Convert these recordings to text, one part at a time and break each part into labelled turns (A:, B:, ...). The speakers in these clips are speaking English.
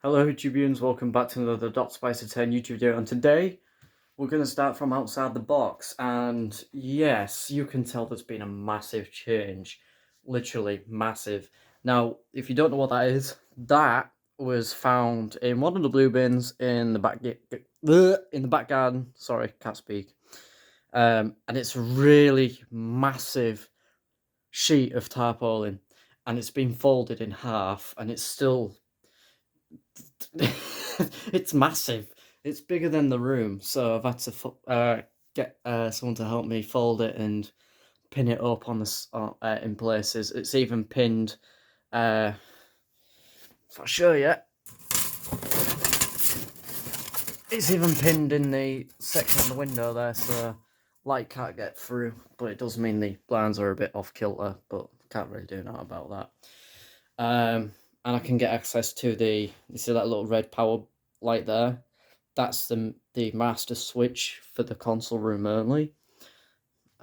A: Hello YouTubians, welcome back to another .spicer10 YouTube video, and today we're going to start from outside the box. And yes, you can tell there's been a massive change, literally massive. Now, if you don't know what that was found in one of the blue bins in the back garden. Sorry, can't speak. And it's a really massive sheet of tarpaulin, and it's been folded in half, and it's still it's massive. It's bigger than the room, so I've had to get someone to help me fold it and pin it up on in places. It's even pinned. If I show you, it's even pinned in the section on the window there, so light can't get through. But it does mean the blinds are a bit off kilter, but can't really do nothing about that. And I can get access to you see that little red power light there? That's the master switch for the console room only.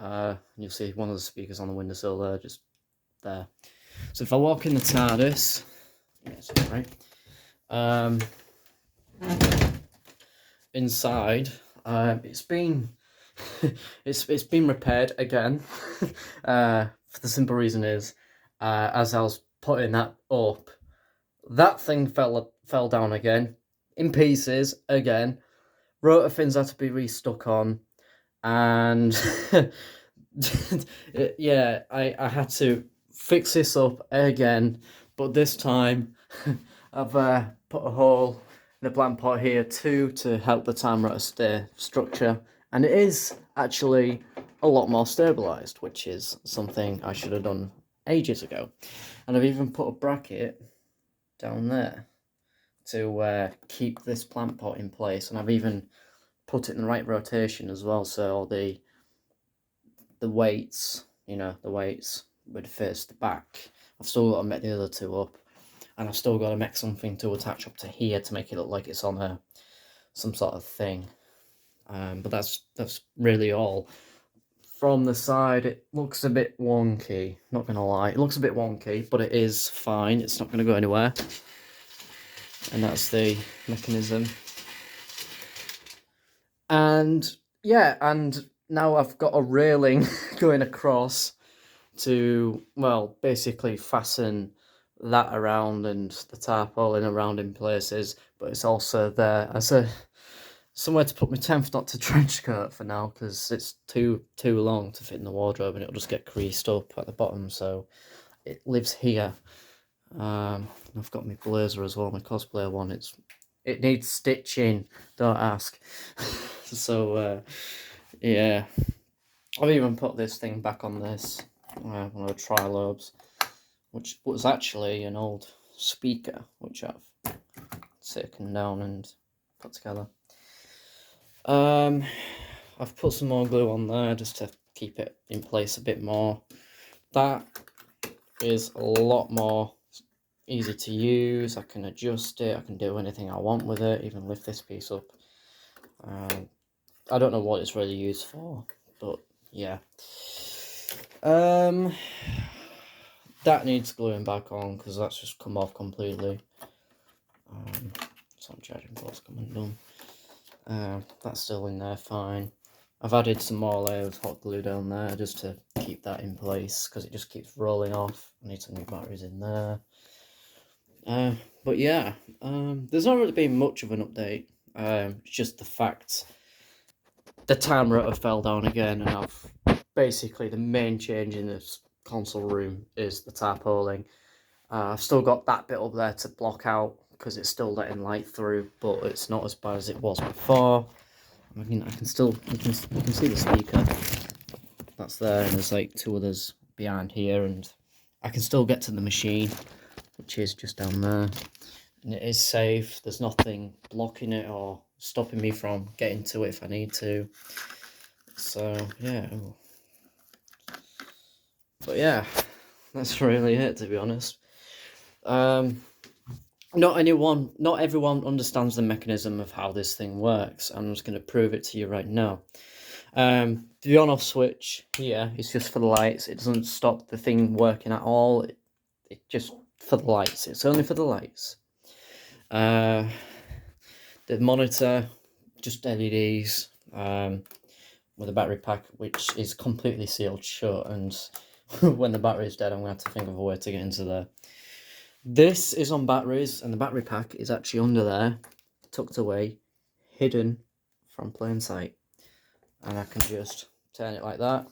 A: You'll see one of the speakers on the windowsill there, just there. So if I walk in the Tardis, yes, right. Inside, it's been it's been repaired again. For the simple reason is, as I was putting that up, that thing fell down again, in pieces again. Rotor fins had to be restuck on, and yeah, I had to fix this up again, but this time I've put a hole in the plant pot here too to help the time rotor stay structure, and it is actually a lot more stabilized, which is something I should have done ages ago. And I've even put a bracket down there to keep this plant pot in place, and I've even put it in the right rotation as well, so the weights, the weights would face the back. I've still got to make the other two up, and I've still got to make something to attach up to here to make it look like it's on some sort of thing. But that's really all. From the side, it looks a bit wonky, not gonna lie. It looks a bit wonky, but it is fine. It's not gonna go anywhere. And that's the mechanism. And yeah, and now I've got a railing going across to, well, basically fasten that around and the tarpaulin around in places, but it's also there as somewhere to put my 10th Doctor trench coat for now, because it's too long to fit in the wardrobe and it'll just get creased up at the bottom, so it lives here. I've got my blazer as well, my cosplayer one. It needs stitching, don't ask. So yeah, I've even put this thing back on this one of the tri-lobes, which was actually an old speaker, which I've taken down and put together. I've put some more glue on there just to keep it in place a bit more. That is a lot more easy to use. I can adjust it, I can do anything I want with it, even lift this piece up. I don't know what it's really used for, but yeah. That needs gluing back on because that's just come off completely. Some charging ports coming done. That's still in there fine. I've added some more layers of hot glue down there just to keep that in place because it just keeps rolling off. I need some new batteries in there. But yeah, there's not really been much of an update. It's just the fact the time rotor fell down again, and basically the main change in this console room is the tarpaulin. I've still got that bit up there to block out because it's still letting light through, but it's not as bad as it was before. I mean, you can see the speaker that's there, and there's like two others behind here, and I can still get to the machine, which is just down there, and it is safe. There's nothing blocking it or stopping me from getting to it if I need to. So yeah, but yeah, that's really it, to be honest. Not everyone understands the mechanism of how this thing works. I'm just going to prove it to you right now. The on-off switch here is just for the lights. It doesn't stop the thing working at all. It just for the lights. It's only for the lights. The monitor, just LEDs, with a battery pack which is completely sealed shut, and when the battery is dead I'm going to have to think of a way to get into there. This is on batteries, and the battery pack is actually under there, tucked away, hidden from plain sight. And I can just turn it like that,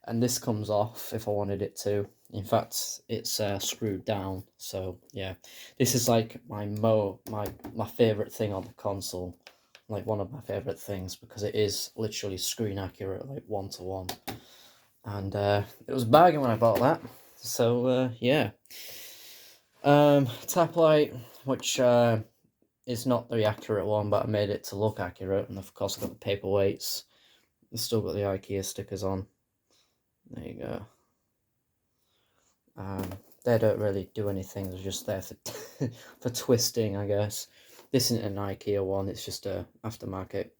A: and this comes off if I wanted it to. In fact, it's screwed down. So yeah, this is like my favorite thing on the console, like one of my favorite things, because it is literally screen accurate, like 1-to-1. And it was a bargain when I bought that. So yeah, tap light, which is not the accurate one, but I made it to look accurate, and of course I got the paperweights. It's still got the IKEA stickers on. There you go. They don't really do anything. They're just there for for twisting, I guess. This isn't an IKEA one. It's just a aftermarket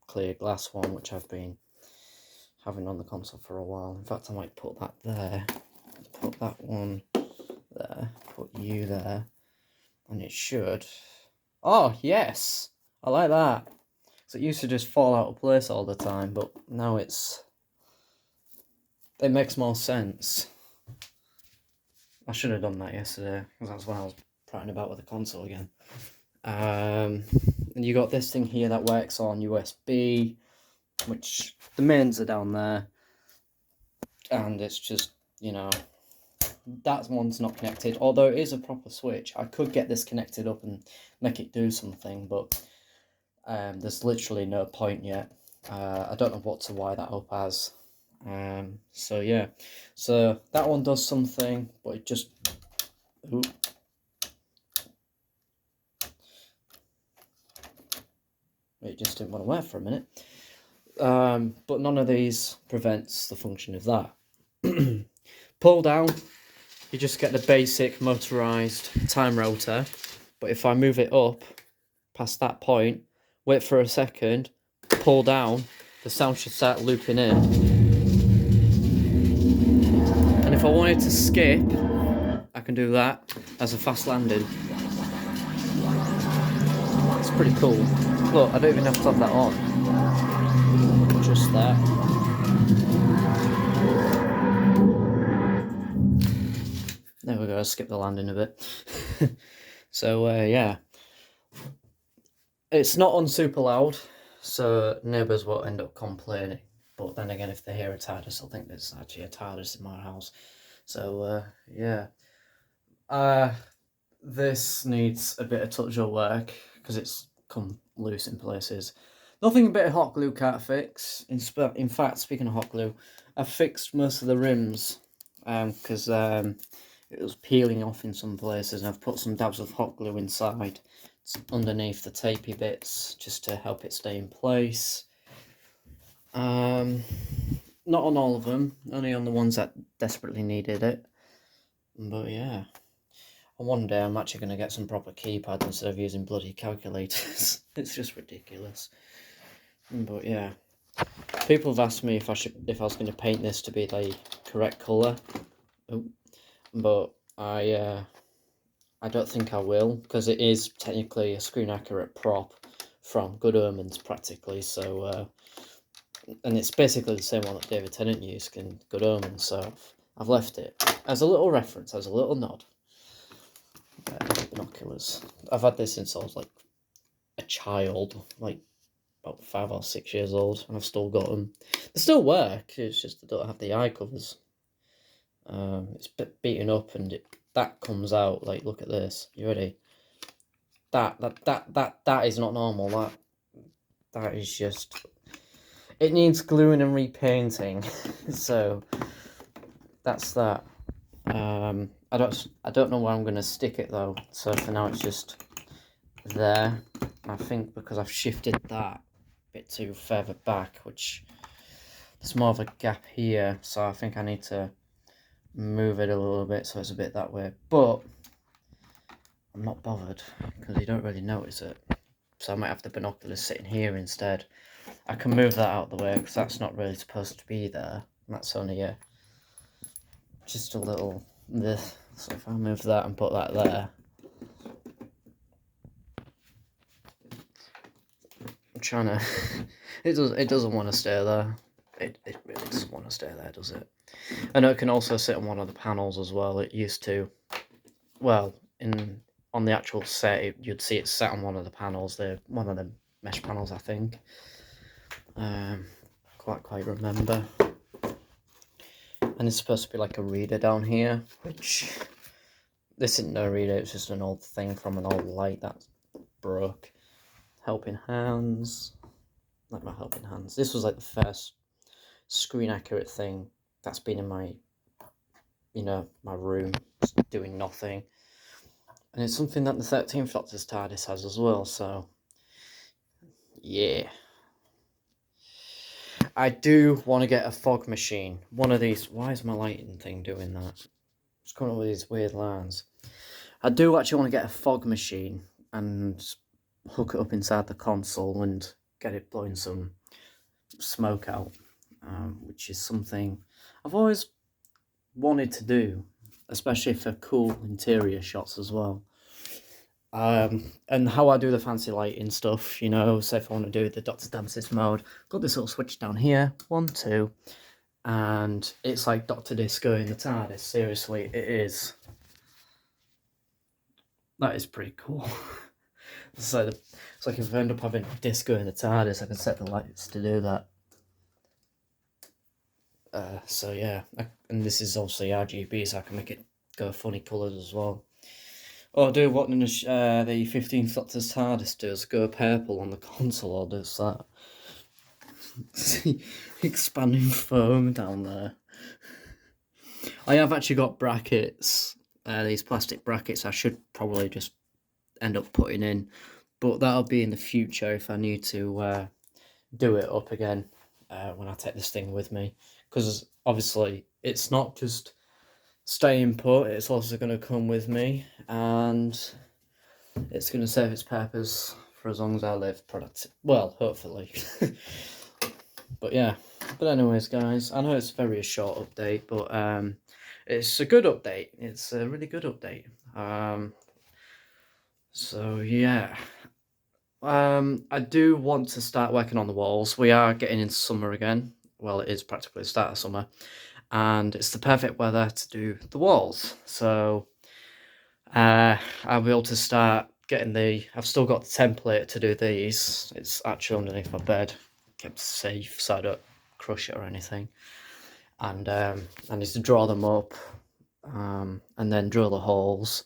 A: clear glass one, which I've been having on the console for a while. In fact, I might put that there. Put that one there. Put you there. And it should... Oh, yes! I like that. So it used to just fall out of place all the time, but now it makes more sense. I should have done that yesterday, because that's when I was prattling about with the console again. And you got this thing here that works on USB, which the mains are down there, and it's just, you know, that one's not connected, although it is a proper switch. I could get this connected up and make it do something, but there's literally no point yet. I don't know what to wire that up as. So yeah, so that one does something, but it just... Ooh. It just didn't want to work for a minute. But none of these prevents the function of that. Pull down, you just get the basic motorized time rotor, but if I move it up past that point, wait for a second, pull down, the sound should start looping in. And if I wanted to skip, I can do that as a fast landing. It's pretty cool. Look, I don't even have to have that on. Just that. There we go, skip the landing a bit. So yeah, it's not on super loud, so neighbours won't end up complaining. But then again, if they hear a Tardis, they'll think there's actually a Tardis in my house. So yeah, this needs a bit of touch up work because it's come loose in places. Nothing a bit of hot glue can't fix. In fact, speaking of hot glue, I've fixed most of the rims because it was peeling off in some places, and I've put some dabs of hot glue inside underneath the tapey bits just to help it stay in place. Not on all of them, only on the ones that desperately needed it. But yeah, one day I'm actually going to get some proper keypads instead of using bloody calculators. It's just ridiculous. But yeah, people have asked me if I was going to paint this to be the correct colour. Oh. But I don't think I will, because it is technically a screen accurate prop from Good Omens practically. So and it's basically the same one that David Tennant used in Good Omens. So I've left it as a little reference, as a little nod. Binoculars. I've had this since I was like a child, like about 5 or 6 years old, and I've still got them. They still work. It's just I don't have the eye covers. It's a bit beaten up, and that comes out. Like, look at this. You ready? That is not normal. That is just... It needs gluing and repainting. So that's that. I don't know where I'm gonna stick it though. So for now it's just there. I think because I've shifted that a bit too further back, which there's more of a gap here. So I think I need to move it a little bit so it's a bit that way. But I'm not bothered because you don't really notice it. So I might have the binoculars sitting here instead. I can move that out of the way because that's not really supposed to be there. That's only just a little this. So if I move that and put that there, I'm trying to... it doesn't want to stay there. It really doesn't want to stay there, does it? I know it can also sit on one of the panels as well. It used to... Well, on the actual set, you'd see it sat on one of the panels. One of the mesh panels, I think. Quite remember. And it's supposed to be like a reader down here, which this isn't no reader, it's just an old thing from an old light that broke. Helping hands. Like my helping hands. This was like the first screen accurate thing that's been in my, my room, just doing nothing. And it's something that the 13th Doctor's Tardis has as well, so yeah. I do want to get a fog machine. One of these... Why is my lighting thing doing that? It's coming up with these weird lines. I do actually want to get a fog machine and hook it up inside the console and get it blowing some smoke out, which is something I've always wanted to do, especially for cool interior shots as well. And how I do the fancy lighting stuff, say if I want to do the Doctor Dances mode, got this little switch down here, 1, 2, and it's like Dr. Disco in the TARDIS. Seriously, it is. That is pretty cool. It's like if I end up having disco in the TARDIS, I can set the lights to do that. So yeah, and this is obviously RGB, so I can make it go funny colours as well. Or do what the 15th Doctor's TARDIS does, go purple on the console, or does that. See, expanding foam down there. I have actually got brackets, these plastic brackets I should probably just end up putting in, but that'll be in the future if I need to do it up again when I take this thing with me, because obviously it's not just staying put, it's also going to come with me, and it's going to serve its purpose for as long as I live. Well, hopefully. But yeah, anyways guys, I know it's a short update, but it's a good update. It's a really good update. So yeah, I do want to start working on the walls. We are getting into summer again. Well, it is practically the start of summer, and it's the perfect weather to do the walls. So I'll be able to start getting I've still got the template to do these. It's actually underneath my bed, kept safe so I don't crush it or anything. And I need to draw them up, and then drill the holes,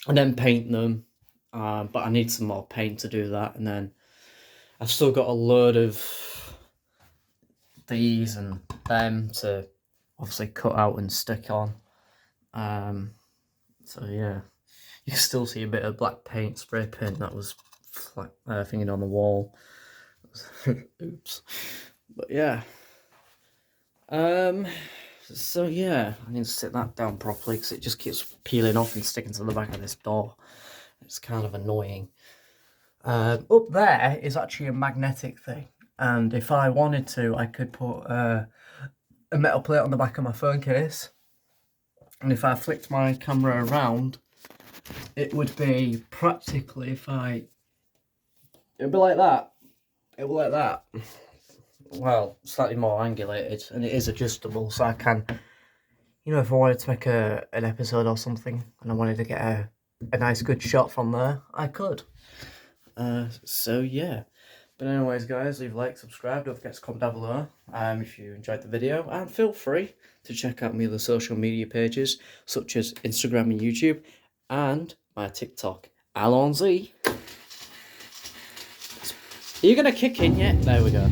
A: and then paint them. But I need some more paint to do that, and then I've still got a load of these and them to obviously cut out and stick on. So yeah, you can still see a bit of black paint, spray paint that was thinking on the wall. Oops. But yeah. So yeah, I need to sit that down properly because it just keeps peeling off and sticking to the back of this door. It's kind of annoying. Up there is actually a magnetic thing, and if I wanted to, I could put a metal plate on the back of my phone case, and if I flicked my camera around, it would be practically it'd be like that. It would be like that. Well, slightly more angulated, and it is adjustable, so I can, if I wanted to make an episode or something, and I wanted to get a nice good shot from there, I could. So yeah. But anyways guys, leave a like, subscribe, don't forget to comment down below if you enjoyed the video, and feel free to check out my other social media pages such as Instagram and YouTube, and my TikTok, Alonzi. Are you gonna kick in yet? There we go.